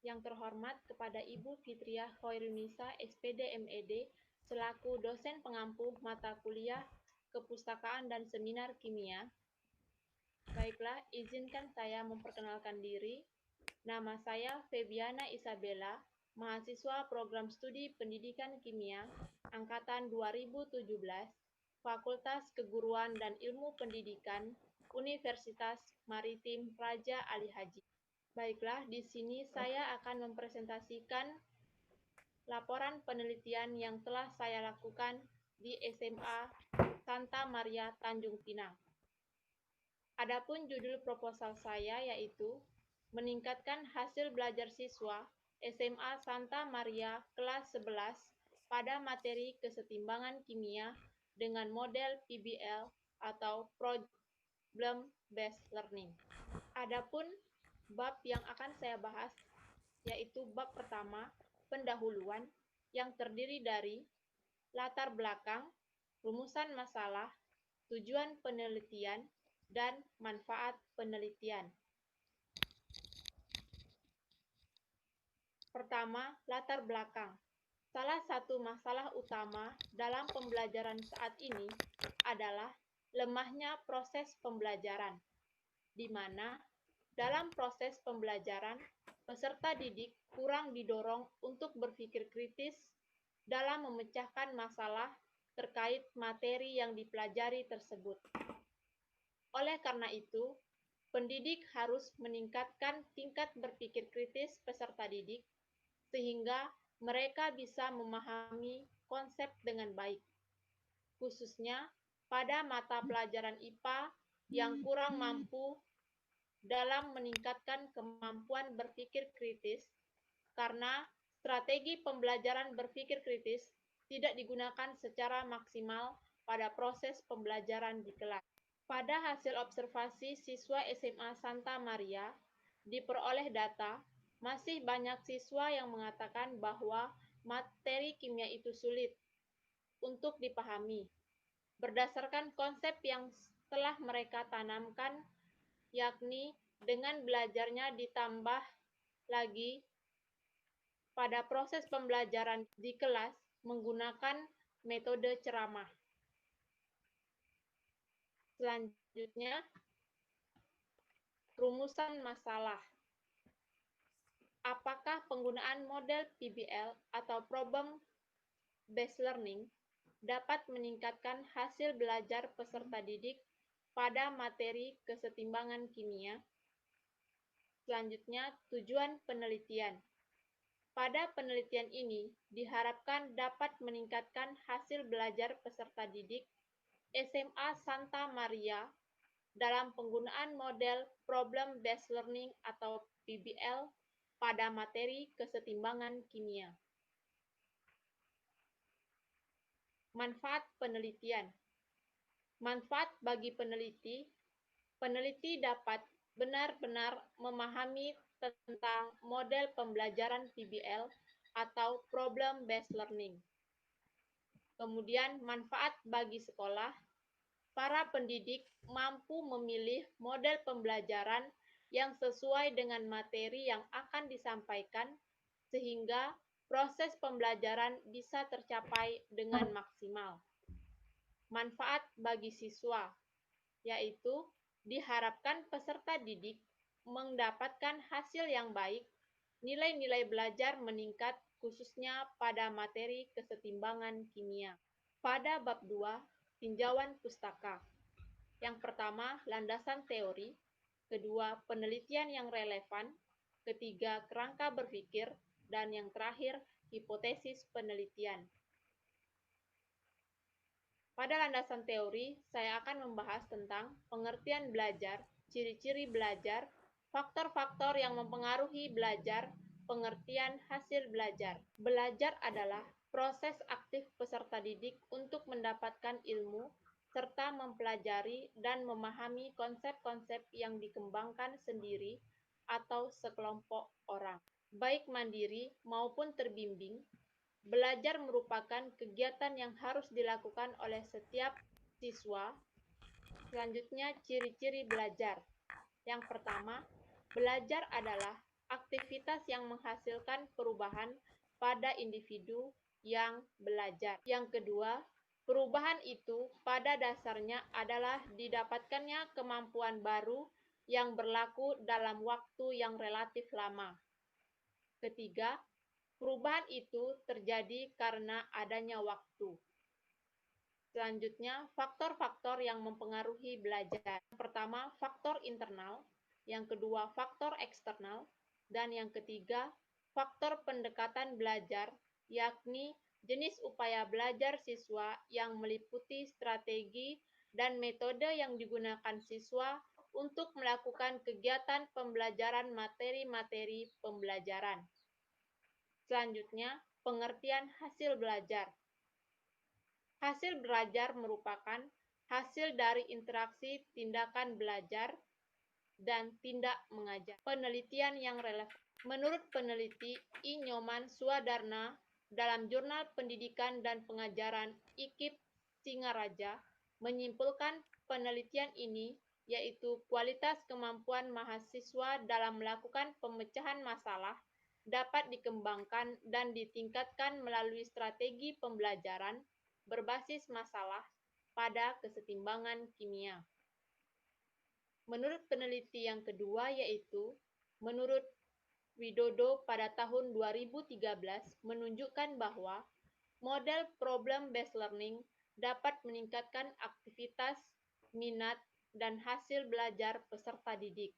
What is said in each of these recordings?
Yang terhormat kepada Ibu Fitriah Khairunisa, SPD MED, selaku dosen pengampu mata kuliah Kepustakaan dan Seminar Kimia. Baiklah, izinkan saya memperkenalkan diri. Nama saya Febiana Isabella, mahasiswa program studi Pendidikan Kimia, Angkatan 2017, Fakultas Keguruan dan Ilmu Pendidikan, Universitas Maritim Raja Ali Haji. Baiklah, di sini saya akan mempresentasikan laporan penelitian yang telah saya lakukan di SMA Santa Maria Tanjung Pinang. Adapun judul proposal saya yaitu meningkatkan hasil belajar siswa SMA Santa Maria kelas 11 pada materi kesetimbangan kimia dengan model PBL atau Problem Based Learning. Adapun bab yang akan saya bahas yaitu bab pertama, pendahuluan, yang terdiri dari latar belakang, rumusan masalah, tujuan penelitian, dan manfaat penelitian. Pertama, latar belakang. Salah satu masalah utama dalam pembelajaran saat ini adalah lemahnya proses pembelajaran, di mana dalam proses pembelajaran, peserta didik kurang didorong untuk berpikir kritis dalam memecahkan masalah terkait materi yang dipelajari tersebut. Oleh karena itu, pendidik harus meningkatkan tingkat berpikir kritis peserta didik sehingga mereka bisa memahami konsep dengan baik, khususnya pada mata pelajaran IPA yang kurang mampu dalam meningkatkan kemampuan berpikir kritis karena strategi pembelajaran berpikir kritis tidak digunakan secara maksimal pada proses pembelajaran di kelas. Pada hasil observasi siswa SMA Santa Maria, diperoleh data, masih banyak siswa yang mengatakan bahwa materi kimia itu sulit untuk dipahami, berdasarkan konsep yang telah mereka tanamkan, yakni dengan belajarnya ditambah lagi pada proses pembelajaran di kelas menggunakan metode ceramah. Selanjutnya, rumusan masalah. Apakah penggunaan model PBL atau Problem Based Learning dapat meningkatkan hasil belajar peserta didik pada materi kesetimbangan kimia? Selanjutnya, tujuan penelitian. Pada penelitian ini, diharapkan dapat meningkatkan hasil belajar peserta didik SMA Santa Maria dalam penggunaan model Problem Based Learning atau PBL pada materi kesetimbangan kimia. Manfaat penelitian. Manfaat bagi peneliti, peneliti dapat benar-benar memahami tentang model pembelajaran PBL atau Problem Based Learning. Kemudian manfaat bagi sekolah, para pendidik mampu memilih model pembelajaran yang sesuai dengan materi yang akan disampaikan sehingga proses pembelajaran bisa tercapai dengan maksimal. Manfaat bagi siswa, yaitu diharapkan peserta didik mendapatkan hasil yang baik, nilai-nilai belajar meningkat khususnya pada materi kesetimbangan kimia. Pada bab 2, tinjauan pustaka. Yang pertama, landasan teori, kedua, penelitian yang relevan, ketiga, kerangka berpikir, dan yang terakhir, hipotesis penelitian. Pada landasan teori, saya akan membahas tentang pengertian belajar, ciri-ciri belajar, faktor-faktor yang mempengaruhi belajar, pengertian hasil belajar. Belajar adalah proses aktif peserta didik untuk mendapatkan ilmu, serta mempelajari dan memahami konsep-konsep yang dikembangkan sendiri atau sekelompok orang, baik mandiri maupun terbimbing. Belajar merupakan kegiatan yang harus dilakukan oleh setiap siswa. Selanjutnya, ciri-ciri belajar. Yang pertama, belajar adalah aktivitas yang menghasilkan perubahan pada individu yang belajar. Yang kedua, perubahan itu pada dasarnya adalah didapatkannya kemampuan baru yang berlaku dalam waktu yang relatif lama. Ketiga, perubahan itu terjadi karena adanya waktu. Selanjutnya, faktor-faktor yang mempengaruhi belajar. Yang pertama, faktor internal. Yang kedua, faktor eksternal. Dan yang ketiga, faktor pendekatan belajar, yakni jenis upaya belajar siswa yang meliputi strategi dan metode yang digunakan siswa untuk melakukan kegiatan pembelajaran materi-materi pembelajaran. Selanjutnya, pengertian hasil belajar. Hasil belajar merupakan hasil dari interaksi tindakan belajar dan tindak mengajar. Penelitian yang relevan. Menurut peneliti I. Nyoman Swadarna dalam Jurnal Pendidikan dan Pengajaran IKIP Singaraja, menyimpulkan penelitian ini yaitu kualitas kemampuan mahasiswa dalam melakukan pemecahan masalah dapat dikembangkan dan ditingkatkan melalui strategi pembelajaran berbasis masalah pada kesetimbangan kimia. Menurut peneliti yang kedua yaitu, menurut Widodo pada tahun 2013 menunjukkan bahwa model problem-based learning dapat meningkatkan aktivitas, minat, dan hasil belajar peserta didik.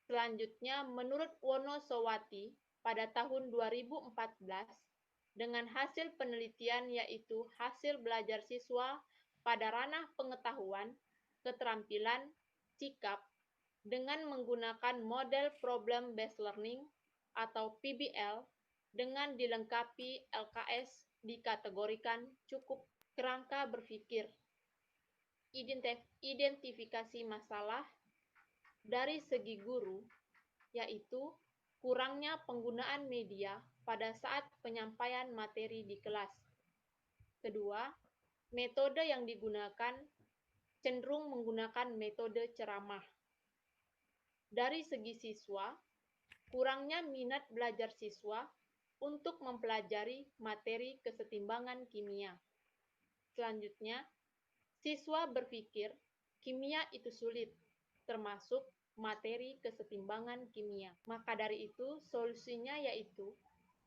Selanjutnya, menurut Wonosowati pada tahun 2014, dengan hasil penelitian yaitu hasil belajar siswa pada ranah pengetahuan, keterampilan, sikap, dengan menggunakan model problem-based learning atau PBL, dengan dilengkapi LKS dikategorikan cukup. Kerangka berpikir, identifikasi masalah, dari segi guru, yaitu kurangnya penggunaan media pada saat penyampaian materi di kelas. Kedua, metode yang digunakan cenderung menggunakan metode ceramah. Dari segi siswa, kurangnya minat belajar siswa untuk mempelajari materi kesetimbangan kimia. Selanjutnya, siswa berpikir kimia itu sulit, termasuk materi kesetimbangan kimia. Maka dari itu, solusinya yaitu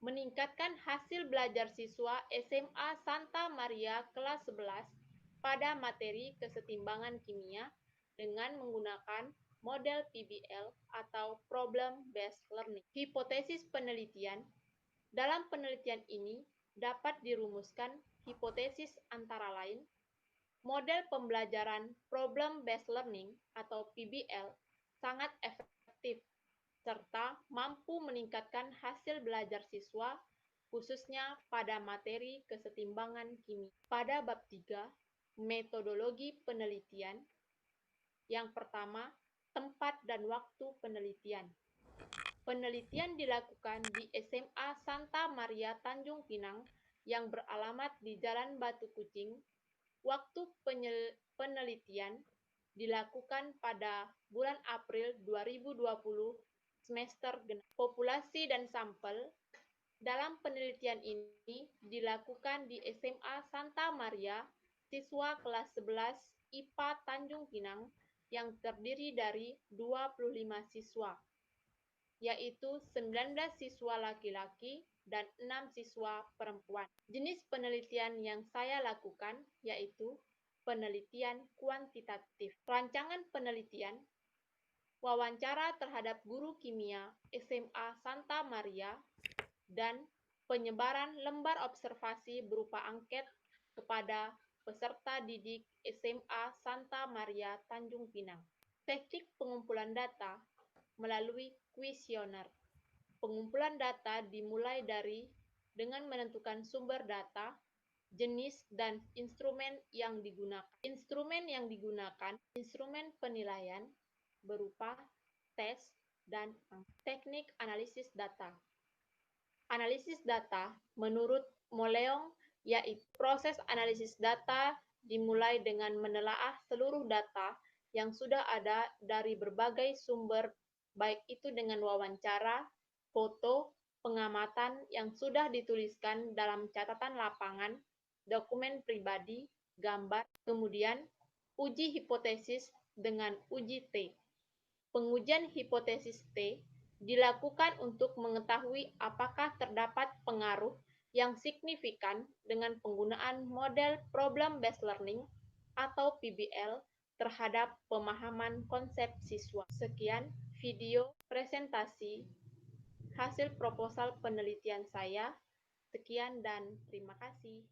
meningkatkan hasil belajar siswa SMA Santa Maria kelas 11 pada materi kesetimbangan kimia dengan menggunakan model PBL atau Problem-Based Learning. Hipotesis penelitian. Dalam penelitian ini dapat dirumuskan hipotesis antara lain model pembelajaran problem-based learning atau PBL sangat efektif serta mampu meningkatkan hasil belajar siswa khususnya pada materi kesetimbangan kimia. Pada bab 3, metodologi penelitian. Yang pertama, tempat dan waktu penelitian. Penelitian dilakukan di SMA Santa Maria Tanjung Pinang yang beralamat di Jalan Batu Kucing. Waktu penelitian dilakukan pada bulan April 2020 semester genap. Populasi dan sampel. Dalam penelitian ini dilakukan di SMA Santa Maria, siswa kelas 11 IPA Tanjung Pinang yang terdiri dari 25 siswa, yaitu 19 siswa laki-laki dan 6 siswa perempuan. Jenis penelitian yang saya lakukan yaitu penelitian kuantitatif. Rancangan penelitian, wawancara terhadap guru kimia SMA Santa Maria, dan penyebaran lembar observasi berupa angket kepada peserta didik SMA Santa Maria Tanjung Pinang. Teknik pengumpulan data melalui kuesioner. Pengumpulan data dimulai dari dengan menentukan sumber data, jenis, dan instrumen yang digunakan. Instrumen yang digunakan, instrumen penilaian berupa tes dan teknik analisis data. Analisis data menurut Moleong yaitu proses analisis data dimulai dengan menelaah seluruh data yang sudah ada dari berbagai sumber baik itu dengan wawancara, foto, pengamatan yang sudah dituliskan dalam catatan lapangan, dokumen pribadi, gambar, kemudian uji hipotesis dengan uji T. Pengujian hipotesis T dilakukan untuk mengetahui apakah terdapat pengaruh yang signifikan dengan penggunaan model Problem Based Learning atau PBL terhadap pemahaman konsep siswa. Sekian video presentasi hasil proposal penelitian saya. Sekian dan terima kasih.